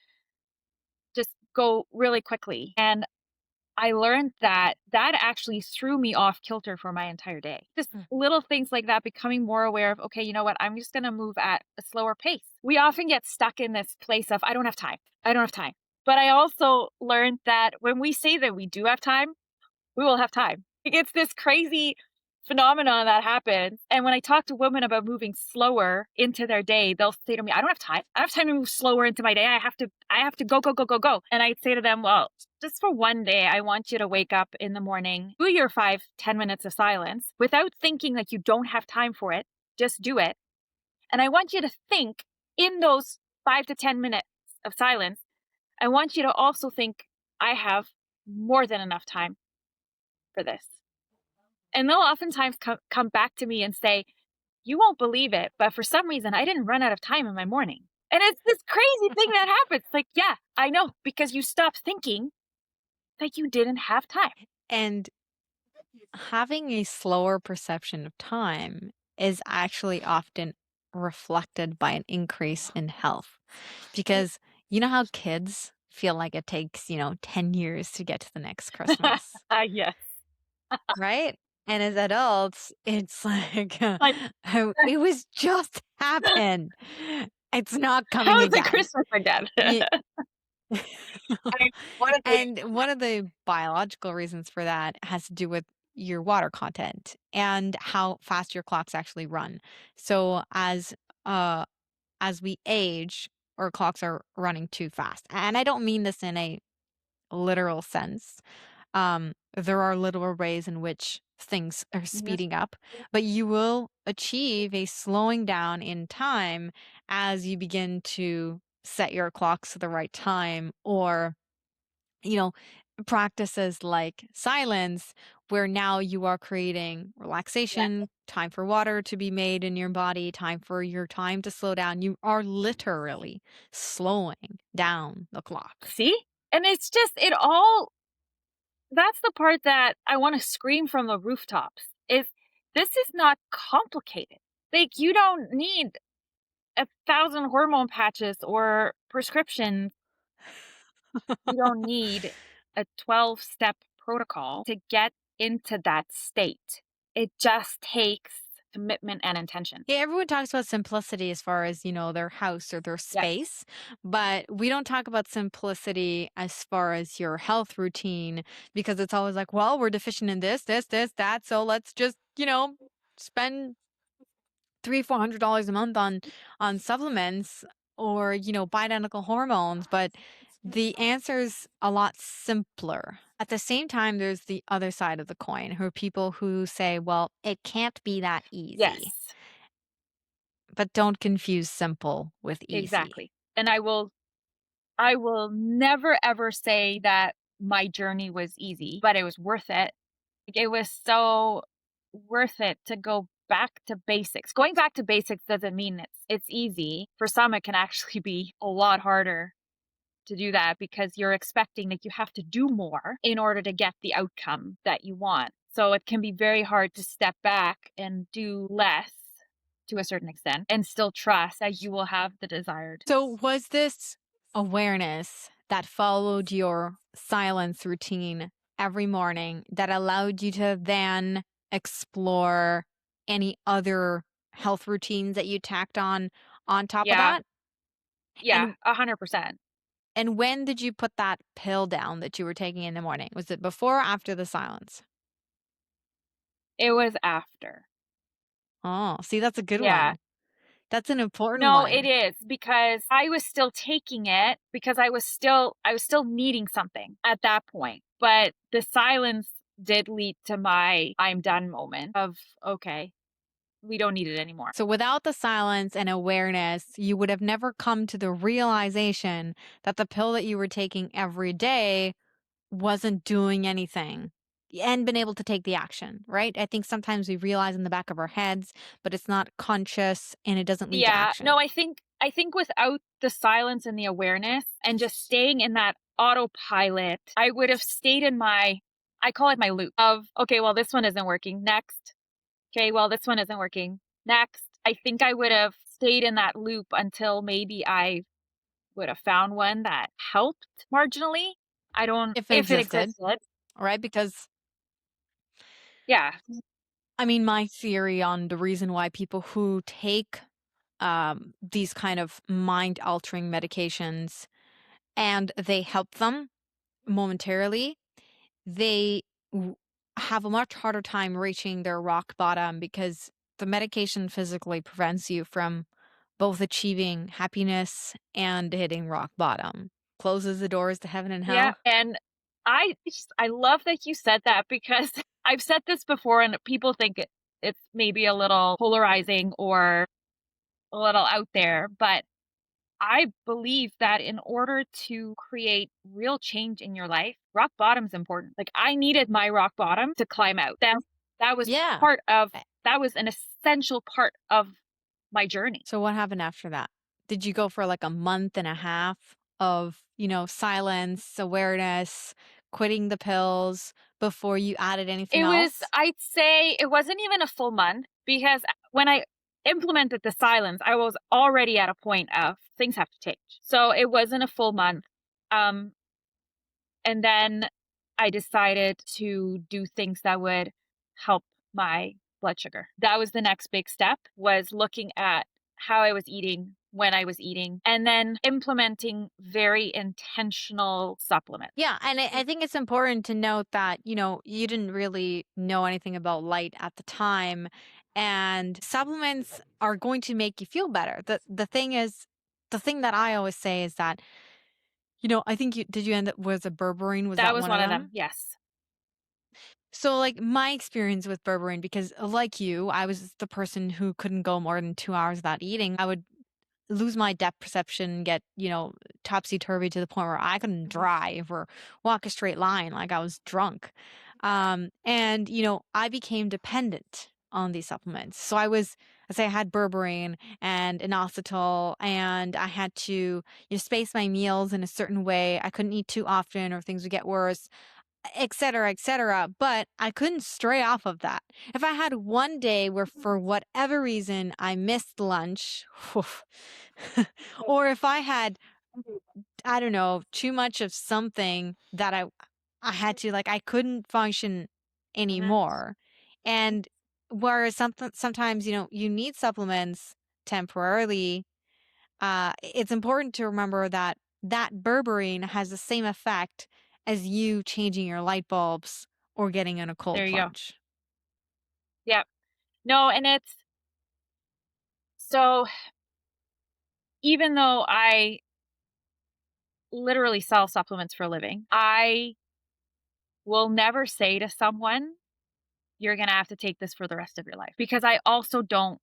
just go really quickly. And I learned that that actually threw me off kilter for my entire day. Just little things like that, becoming more aware of, okay, you know what? I'm just going to move at a slower pace. We often get stuck in this place of, I don't have time. I don't have time. But I also learned that when we say that we do have time, we will have time. It's this crazy phenomenon that happens. And when I talk to women about moving slower into their day, they'll say to me, I don't have time. I don't have time to move slower into my day. I have to go, go, go, go, go. And I'd say to them, well, just for one day, I want you to wake up in the morning, do your 5-10 minutes of silence without thinking like you don't have time for it. Just do it. And I want you to think in those 5 to 10 minutes of silence, I want you to also think, I have more than enough time for this. And they'll oftentimes come back to me and say, you won't believe it, but for some reason, I didn't run out of time in my morning. And it's this crazy thing that happens. Like, yeah, I know, because you stopped thinking that you didn't have time. And having a slower perception of time is actually often reflected by an increase in health. Because you know how kids feel like it takes, 10 years to get to the next Christmas, Yes. right? And as adults, it's like, Like, oh, it was just happened. It's not how coming is it again. Christmas again? Ye- What is it? And one of the biological reasons for that has to do with your water content and how fast your clocks actually run. So as we age, our clocks are running too fast. And I don't mean this in a literal sense. There are literal ways in which things are Mhm. speeding up, but you will achieve a slowing down in time as you begin to set your clocks to the right time, or you know, practices like silence, where now you are creating Yeah. relaxation, time for water to be made in your body, time for your time to slow down. You are literally slowing down the clock. See? And it's just, it all, that's the part that I want to scream from the rooftops is this is not complicated. Like, you don't need 1,000 hormone patches or prescriptions. You don't need a 12-step protocol to get into that state. It just takes commitment and intention. Yeah, everyone talks about simplicity as far as, their house or their Yes. space, but we don't talk about simplicity as far as your health routine, because it's always like, well, we're deficient in this, that. So let's just, spend $300-400 a month on supplements, or bioidentical hormones. But the answer's a lot simpler. At the same time, there's the other side of the coin, who are people who say, well, it can't be that easy. Yes, But don't confuse simple with easy. exactly. And I will never ever say that my journey was easy, but it was worth it. Like, it was so worth it to go back to basics. Going back to basics doesn't mean it's easy. For some, it can actually be a lot harder to do that because you're expecting that you have to do more in order to get the outcome that you want. So it can be very hard to step back and do less to a certain extent and still trust that you will have the desired. So, was this awareness that followed your silence routine every morning that allowed you to then explore any other health routines that you tacked on top of Yeah. that? Yeah, And 100%. and when did you put that pill down that you were taking in the morning? Was it before or after the silence? It was after. Oh, see, that's a good Yeah. one. That's an important No, it one. is because I was still taking it because I was still needing something at that point. But the silence did lead to my I'm done moment of okay, we don't need it anymore. So without the silence and awareness, you would have never come to the realization that the pill that you were taking every day wasn't doing anything and been able to take the action, right? I think sometimes we realize in the back of our heads, but it's not conscious and it doesn't lead to Yeah, action. no, I think without the silence and the awareness and just staying in that autopilot, I would have stayed in my I call it my loop of okay, well this one isn't working. Next. Okay, well this one isn't working. Next. I think I would have stayed in that loop until maybe I would have found one that helped marginally. I don't If it if it existed, existed. right? Because Yeah. I mean, my theory on the reason why people who take these kind of mind altering medications and they help them momentarily, they have a much harder time reaching their rock bottom because the medication physically prevents you from both achieving happiness and hitting rock bottom. Closes the doors to heaven and Yeah, hell. and I love that you said that because I've said this before and people think it's maybe a little polarizing or a little out there, but I believe that in order to create real change in your life, rock bottom's important. Like I needed my rock bottom to climb out. That was Yeah. part of that was an essential part of my journey. So what happened after that? Did you go for like a month and a half of, silence, awareness, quitting the pills before you added anything It was else? I'd say it wasn't even a full month because when I implemented the silence, I was already at a point of things have to change. So it wasn't a full month. Um, and then I decided to do things that would help my blood sugar. That was the next big step was looking at how I was eating, when I was eating, and then implementing very intentional supplements. Yeah, and I think it's important to note that, you didn't really know anything about light at the time, and supplements are going to make you feel better. The thing that I always say is that, I think you end up was a berberine, was That that was one of one of them. them? Yes. So, like, my experience with berberine, because like you, I was the person who couldn't go more than 2 hours without eating. I would lose my depth perception, get, topsy turvy to the point where I couldn't Mhm. drive or walk a straight line like I was drunk. And, I became dependent on these supplements. So I say I had berberine and inositol, and I had to, space my meals in a certain way. I couldn't eat too often or things would get worse, et cetera, et cetera. But I couldn't stray off of that. If I had one day where for whatever reason I missed lunch, or if I had, I don't know, too much of something that I had to, like, I couldn't function Mhm. anymore. And whereas sometimes, you need supplements temporarily, it's important to remember that that berberine has the same effect as you changing your light bulbs or getting in a cold There you go. plunge. Yeah. No, and it's so even though I literally sell supplements for a living, I will never say to someone, you're going to have to take this for the rest of your life because I also don't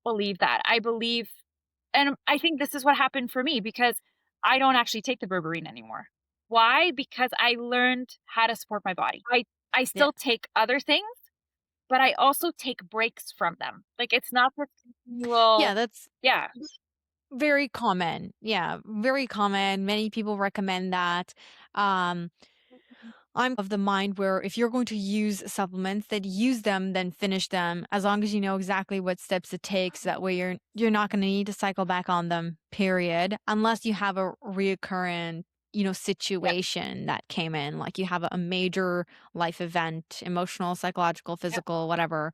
believe that. I believe, and I think this is what happened for me because I don't actually take the berberine anymore. Why? Because I learned how to support my body. I Yeah. still take other things, but I also take breaks from them. Like it's not this Yeah, continual, that's yeah. very common. Yeah, very common. Many people recommend that. Um, I'm of the mind where if you're going to use supplements, then use them, then finish them, as long as you know exactly what steps it takes. That way you're not going to need to cycle back on them, period, unless you have a reoccurrent, Yep. situation that came in, like you have a major life event, emotional, psychological, Yep. physical, whatever.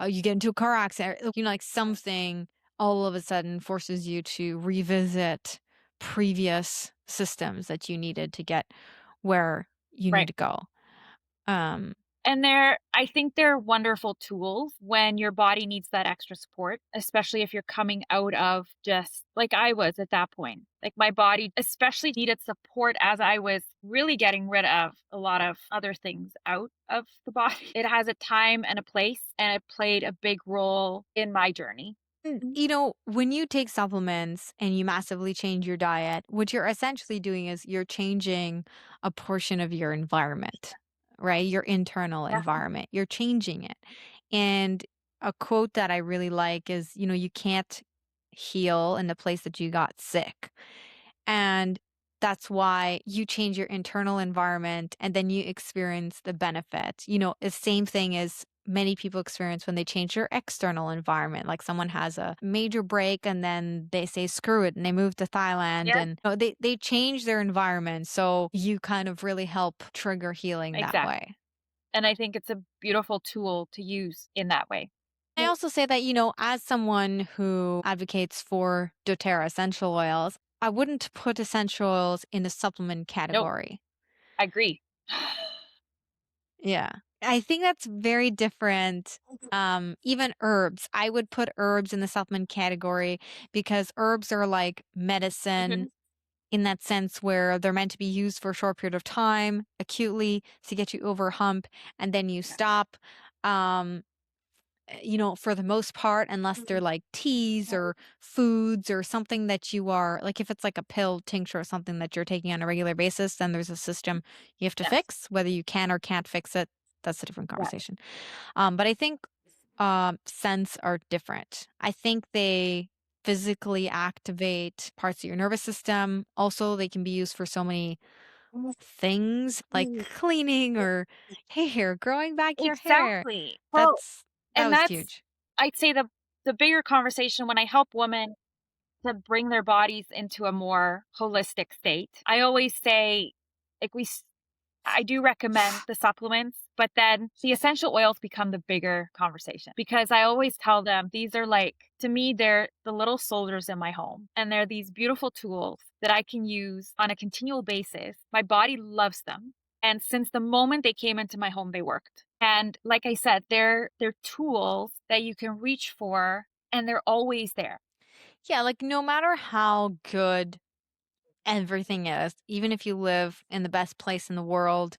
You get into a car accident, like something all of a sudden forces you to revisit previous systems that you needed to get where you need Right. to go. Um, And I think they're wonderful tools when your body needs that extra support, especially if you're coming out of just like I was at that point. Like my body especially needed support as I was really getting rid of a lot of other things out of the body. It has a time and a place, and it played a big role in my journey. And, when you take supplements and you massively change your diet, what you're essentially doing is you're changing a portion of your environment, right? Your internal Yeah. environment. You're changing it. And a quote that I really like is, you can't heal in the place that you got sick. And that's why you change your internal environment and then you experience the benefit. The same thing as many people experience when they change their external environment. Like someone has a major break and then they say, screw it, and they move to Thailand Yeah. and they change their environment. So you kind of really help trigger healing that Exactly. way. And I think it's a beautiful tool to use in that way. I also say that, as someone who advocates for doTERRA essential oils, I wouldn't put essential oils in the supplement Nope, category. I agree. Yeah. I think that's very different. Even herbs, I would put herbs in the supplement category because herbs are like medicine Mhm. in that sense where they're meant to be used for a short period of time, acutely to get you over a hump, and then you stop. Um, for the most part, unless they're like teas or foods or something that you are like, if it's like a pill, tincture, or something that you're taking on a regular basis, then there's a system you have to Yes. fix. Whether you can or can't fix it, that's a different Yeah. conversation. But I think scents are different. I think they physically activate parts of your nervous system. Also, they can be used for so many things like cleaning or hair, growing back your hair. Exactly. Well, That and was that's huge. I'd say the bigger conversation when I help women to bring their bodies into a more holistic state. I always say like I do recommend the supplements, but then the essential oils become the bigger conversation because I always tell them these are like, to me, they're the little soldiers in my home. And they're these beautiful tools that I can use on a continual basis. My body loves them. And since the moment they came into my home, they worked. And like I said, they're tools that you can reach for and they're always there. Yeah, like no matter how good everything is, even if you live in the best place in the world,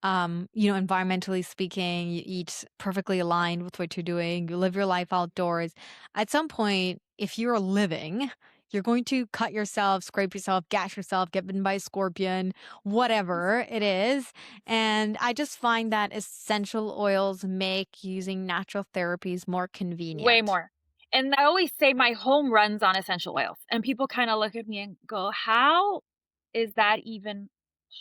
environmentally speaking, you eat perfectly aligned with what you're doing, you live your life outdoors. At some point, if you're living, you're going to cut yourself, scrape yourself, gash yourself, get bitten by a scorpion, whatever it is. And I just find that essential oils make using natural therapies more Way convenient. more. And I always say my home runs on essential oils, and people kinda look at me and go, "How is that even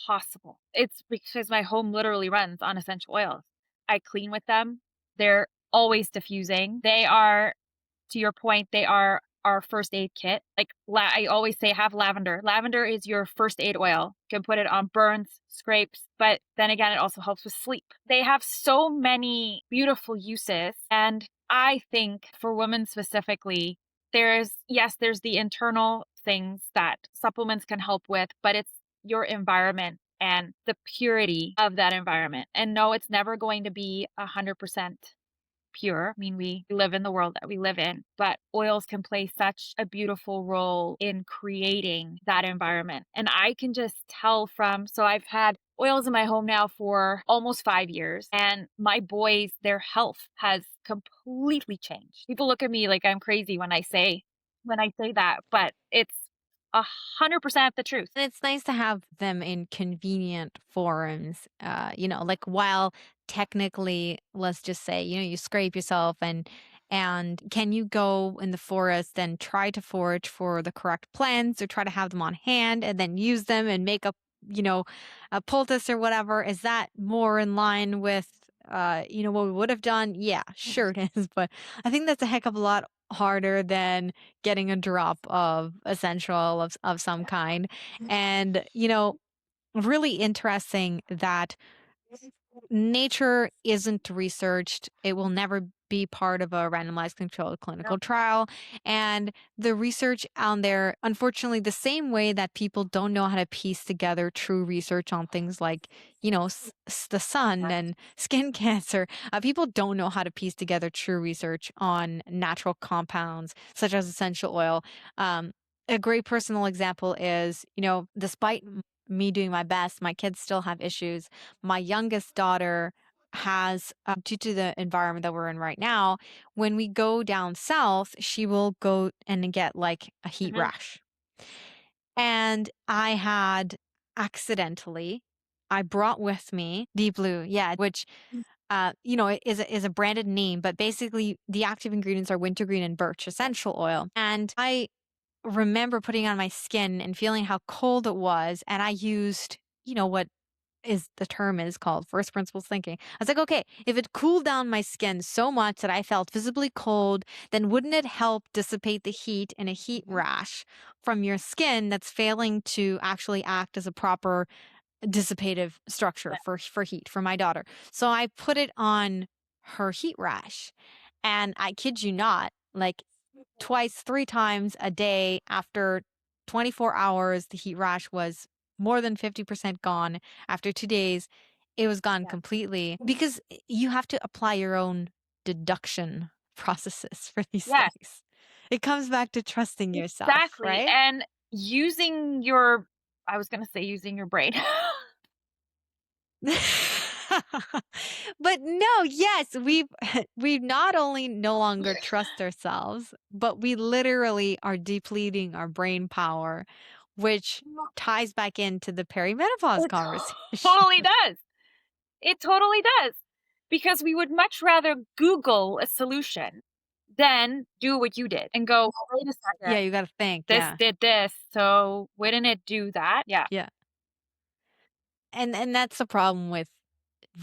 possible?" It's because my home literally runs on essential oils. I clean with them. They're always diffusing. They are, to your point, they are our first aid kit. Like, I always say have lavender. Lavender is your first aid oil. You can put it on burns, scrapes, but then again, it also helps with sleep. They have so many beautiful uses. And I think for women specifically, there's the internal things that supplements can help with, but it's your environment and the purity of that environment. And no, it's never going to be 100% pure. I mean, we live in the world that we live in, but oils can play such a beautiful role in creating that environment. And I can just tell so I've had oils in my home now for almost 5 years, and my boys, their health has completely changed. People look at me like I'm crazy when I say that, but it's 100% the truth. And it's nice to have them in convenient forums. Like while technically, let's just say, you scrape yourself and can you go in the forest and try to forage for the correct plants or try to have them on hand and then use them and make up, a poultice or whatever? Is that more in line with what we would have done? Yeah, sure it is. But I think that's a heck of a lot harder than getting a drop of essential of some kind. And, really interesting that nature isn't researched. It will never be part of a randomized controlled No. clinical trial. And the research on there, unfortunately, the same way that people don't know how to piece together true research on things like, the sun Yeah. and skin cancer, people don't know how to piece together true research on natural compounds such as essential oil. Um, a great personal example is, despite me doing my best, my kids still have issues. My youngest daughter has, due to the environment that we're in right now, when we go down south, she will go and get like a heat Mhm. rash. And I had accidentally, I brought with me Deep Blue, yeah, which is a branded name, but basically the active ingredients are wintergreen and birch essential oil. And I remember putting it on my skin and feeling how cold it was, and I used, what is the term is called first principles thinking. I was like, okay, if it cooled down my skin so much that I felt visibly cold, then wouldn't it help dissipate the heat in a heat rash from your skin that's failing to actually act as a proper dissipative structure Yeah. for heat for my daughter? So I put it on her heat rash, and I kid you not, like twice, three times a day after 24 hours, the heat rash was more than 50% gone. After 2 days, it was gone Yeah. completely because you have to apply your own deduction processes for these Yes, things. It comes back to trusting yourself, exactly. right? And using your, I was going to say using your brain. But no, yes, we've not only no longer trust ourselves, but we literally are depleting our brain power, which ties back into the perimenopause It conversation. totally does. It totally does. Because we would much rather Google a solution than do what you did and go, "Oh, wait a Yeah, second, you got to think. this Yeah. did this, so wouldn't it do that?" Yeah. Yeah. And that's the problem with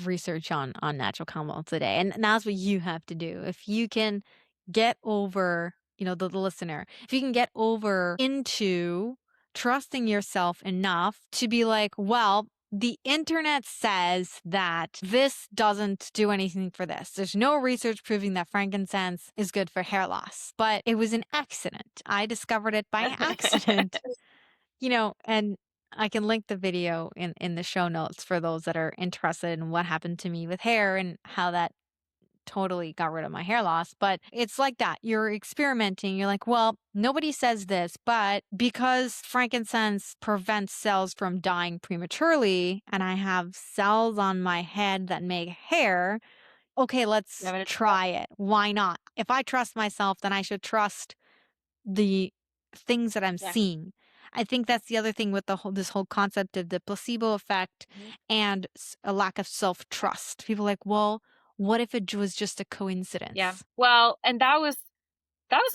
research on natural compounds today. And that's what you have to do. If you can get over, the listener, if you can get over into trusting yourself enough to be like, well, the internet says that this doesn't do anything for this. There's no research proving that frankincense is good for hair loss, but it was an accident. I discovered it by accident. And I can link the video in the show notes for those that are interested in what happened to me with hair and how that totally got rid of my hair loss. But it's like that. You're experimenting. You're like, well, nobody says this, but because frankincense prevents cells from dying prematurely, and I have cells on my head that make hair, okay, let's Give it a try. try it. Why not? If I trust myself, then I should trust the things that I'm Yeah. seeing. I think that's the other thing with this whole concept of the placebo effect Mhm. and a lack of self-trust. People are like, well, what if it was just a Yeah. coincidence? Well, and that was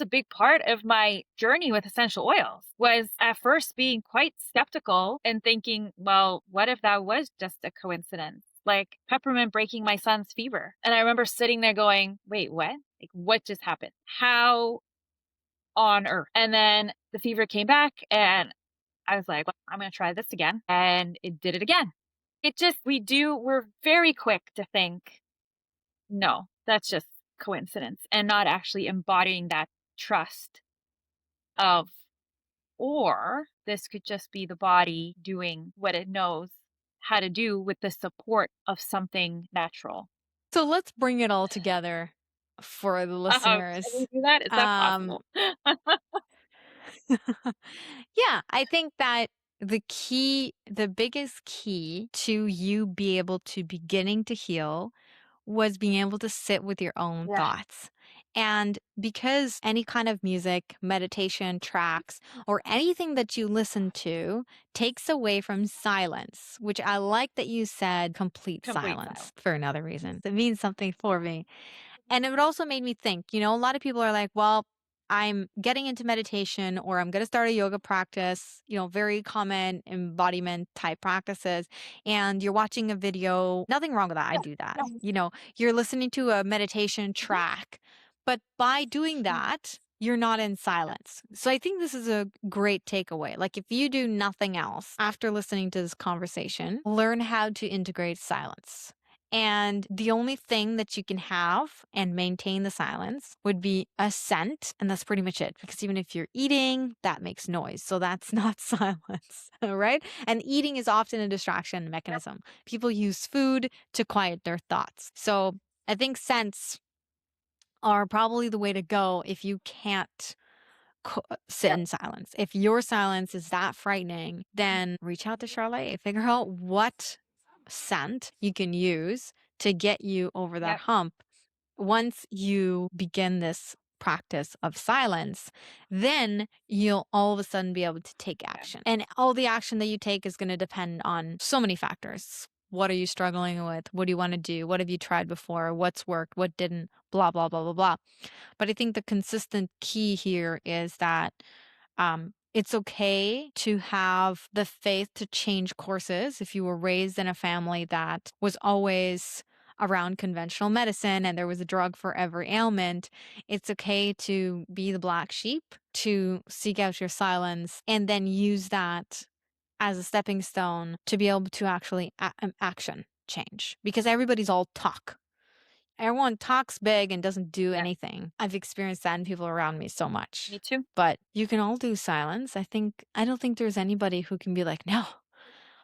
a big part of my journey with essential oils, was at first being quite skeptical and thinking, well, what if that was just a coincidence? Like peppermint breaking my son's fever. And I remember sitting there going, wait, what? Like, what just happened? How on earth? And then the fever came back, and I was like, well, I'm going to try this again. And it did it again. We're very quick to think, no, that's just coincidence, and not actually embodying that trust of, or this could just be the body doing what it knows how to do with the support of something natural. So let's bring it all together for the Can we listeners. do that? Is that Um, possible? yeah, I think that the biggest key to you be able to beginning to heal was being able to sit with your own Yeah. thoughts. And because any kind of music, meditation tracks, or anything that you listen to takes away from silence, which I like that you said complete Complete silence silence. for another reason. It means something for me. And it also made me think, a lot of people are like, well, I'm getting into meditation or I'm going to start a yoga practice, very common embodiment type practices. And you're watching a video, nothing wrong with that. I Yeah. do that. No. You're listening to a meditation Mhm. track. But by doing Mm. that, you're not in silence. So I think this is a great takeaway. Like if you do nothing else after listening to this conversation, learn how to integrate silence. And the only thing that you can have and maintain the silence would be a scent. And that's pretty much it. Because even if you're eating, that makes noise. So that's not silence, right? And eating is often a distraction Yep. mechanism. People use food to quiet their thoughts. So I think scents are probably the way to go if you can't sit Yep. in silence. If your silence is that frightening, then reach out to Charlé. Figure out what scent you can use to get you over that Yep. hump. Once you begin this practice of silence, then you'll all of a sudden be able to take Okay. action. And all the action that you take is going to depend on so many factors. What are you struggling with? What do you want to do? What have you tried before? What's worked? What didn't? Blah, blah, blah, blah, blah. But I think the consistent key here is that it's okay to have the faith to change courses. If you were raised in a family that was always around conventional medicine and there was a drug for every ailment, it's okay to be the black sheep, to seek out your silence, and then use that as a stepping stone to be able to actually action change. Because everybody's all talk. Everyone talks big and doesn't do Yeah. anything. I've experienced that in people around me so much. Me too. But you can all do silence. I don't think there's anybody who can be like, "No,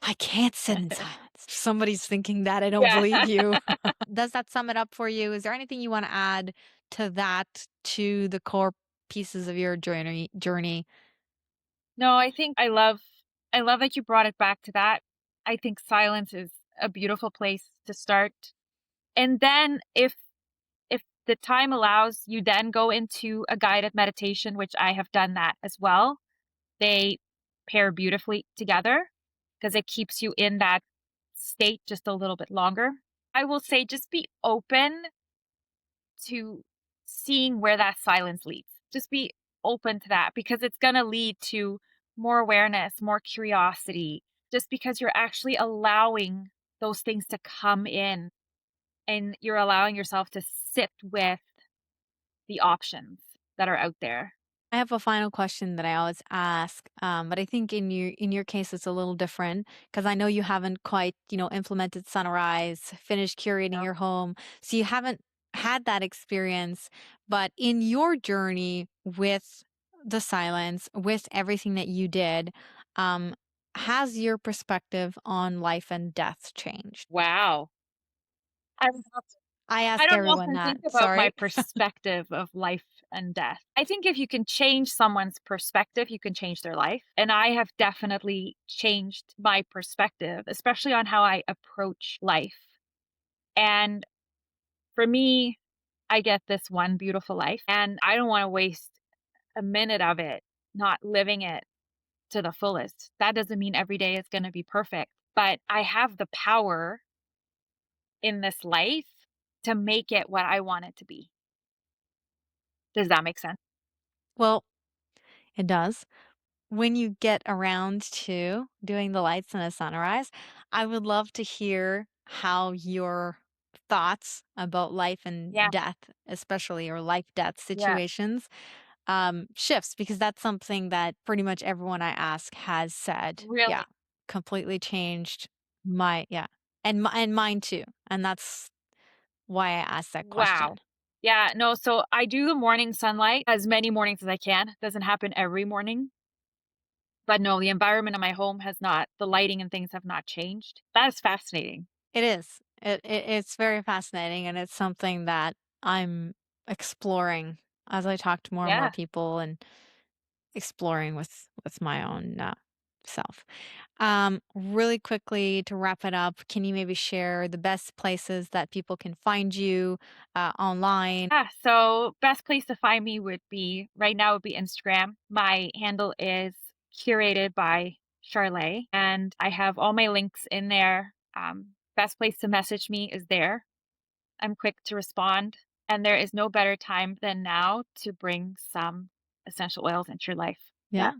I can't sit in silence." If somebody's thinking that, I don't Yeah. believe you. Does that sum it up for you? Is there anything you want to add to that, to the core pieces of your journey? No, I love that you brought it back to that. I think silence is a beautiful place to start. And then if the time allows, you then go into a guided meditation, which I have done that as well. They pair beautifully together because it keeps you in that state just a little bit longer. I will say just be open to seeing where that silence leads. Just be open to that because it's going to lead to more awareness, more curiosity, just because you're actually allowing those things to come in and you're allowing yourself to sit with the options that are out there. I have a final question that I always ask, but I think in your case it's a little different because I know you haven't quite implemented Sunrise, finished curating No. your home, so you haven't had that experience. But in your journey with the silence, with everything that you did, um, has your perspective on life and death changed? Wow. I would have to I I ask don't everyone often that. think about my Sorry. perspective of life and death. I think if you can change someone's perspective, you can change their life. And I have definitely changed my perspective, especially on how I approach life. And for me, I get this one beautiful life, and I don't want to waste a minute of it not living it to the fullest. That doesn't mean every day is going to be perfect, but I have the power in this life to make it what I want it to be. Does that make sense? Well, it does. When you get around to doing the lights and the sunrise, I would love to hear how your thoughts about life and Yeah. death, especially or life death Yeah. situations, shifts because that's something that pretty much everyone I ask has said, yeah, Really? completely changed yeah, and mine too. And that's why I asked that question. Wow. Yeah, no, so I do the morning sunlight as many mornings as I can. Doesn't happen every morning, but no, the environment of my home has not the lighting and things have not changed. That is fascinating. It is. It's very fascinating, and it's something that I'm exploring as I talk to more and more Yeah. people and exploring with my own self. Really quickly to wrap it up, can you maybe share the best places that people can find you online? Yeah, so best place to find me would be right now would be Instagram. My handle is curated by Charlé, and I have all my links in there. Best place to message me is there. I'm quick to respond, and there is no better time than now to bring some essential oils into your life. Yeah. Yeah.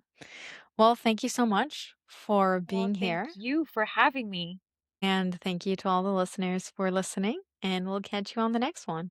Well, thank you so much for Well, being thank here, you for having me. and thank you to all the listeners for listening. And we'll catch you on the next one.